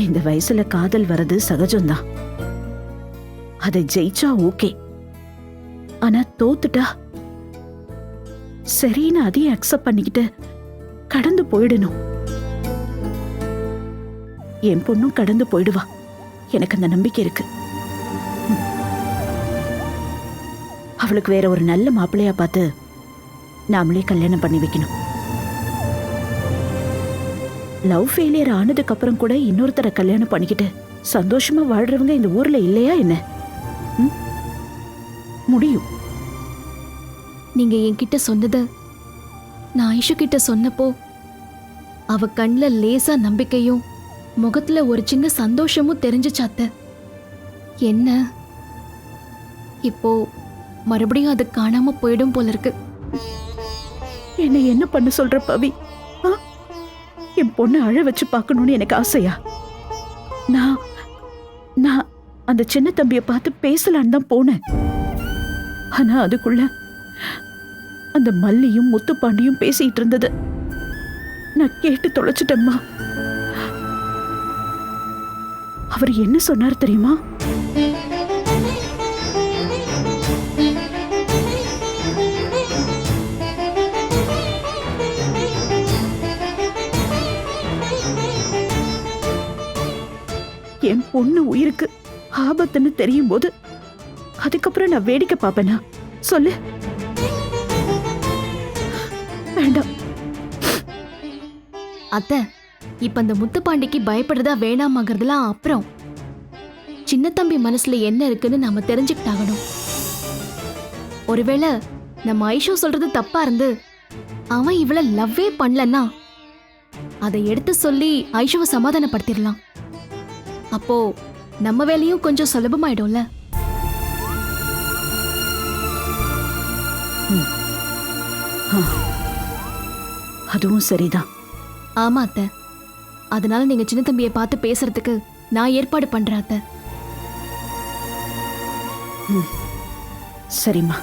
இந்த வயசுல காதல் வர்றது சகஜம்தான். அதை ஜெயிச்சா ஓகே, ஆனா தோத்துட்டா சரின்னு அதையும் அக்செப்ட் பண்ணிக்கிட்டு கடந்து போயிடணும். என் பொண்ணும் கடந்து போயிடுவா, எனக்கு அந்த நம்பிக்கை இருக்கு. அவளுக்கு வேற ஒரு நல்ல மாப்பிள்ளையா பார்த்து நாமளே கல்யாணம் பண்ணி வைக்கணும். லவ் ஃபெயிலியர் ஆனதுக்கு அப்புறம் கூட இன்னொருத்தரை கல்யாணம் பண்ணிக்கிட்டு சந்தோஷமா வாழ்றவங்க இந்த ஊர்ல இல்லையா என்ன? முடியும். நீங்க என்கிட்ட சொன்னது நான் ஐஷு கிட்ட சொன்னப்போ அவ கண்ல லேசா நம்பிக்கையும் முகத்துல ஒரு சின்ன சந்தோஷமும் தெரிஞ்சுச்சாத்த. என்ன இப்போ மறுபடியும் அது காணாம போயிடும் போல இருக்கு. என்ன என்ன பண்ண சொல்ற பவி? என் பொண்ணு அழ வச்சு பார்க்கணும்னு எனக்கு ஆசையா? நான் நான் அந்த சின்ன தம்பியை பார்த்து பேசலான்னு தான் போனேன். ஆனா அதுக்குள்ள அந்த மல்லியும் முத்துப்பாண்டியும் பேசிட்டு இருந்தது நான் கேட்டு தொலைச்சிட்டேம்மா. அவர் என்ன சொன்னார் தெரியுமா? என் பொண்ணு உயிருக்கு ஆபத்துன்னு தெரியும் போது அதுக்கப்புறம் நான் வேடிக்கை பாப்பேனா? சொல்லு. வேண்டாம் அத்தை, இப்ப அந்த முத்துப்பாண்டிக்கு பயப்படுறதா வேணாமாங்கிறதுலாம் அப்புறம். சின்ன தம்பி மனசுல என்ன இருக்குன்னு நாம தெரிஞ்சுக்கிட்டாகணும். ஒருவேளை நம்ம ஐஷோ சொல்றது தப்பா இருந்து அவன் இவளை லவ்வே பண்ணலன்னா அதை எடுத்து சொல்லி ஐஷோவை சமாதானப்படுத்திடலாம். அப்போ நம்ம வேலையும் கொஞ்சம் சுலபமாயிடும்ல. அதுவும் சரிதான். ஆமா அத்தை, அதனால நீங்க சின்ன தம்பியை பார்த்து பேசுறதுக்கு நான் ஏற்பாடு பண்றேன் அத்தை. சரிம்மா.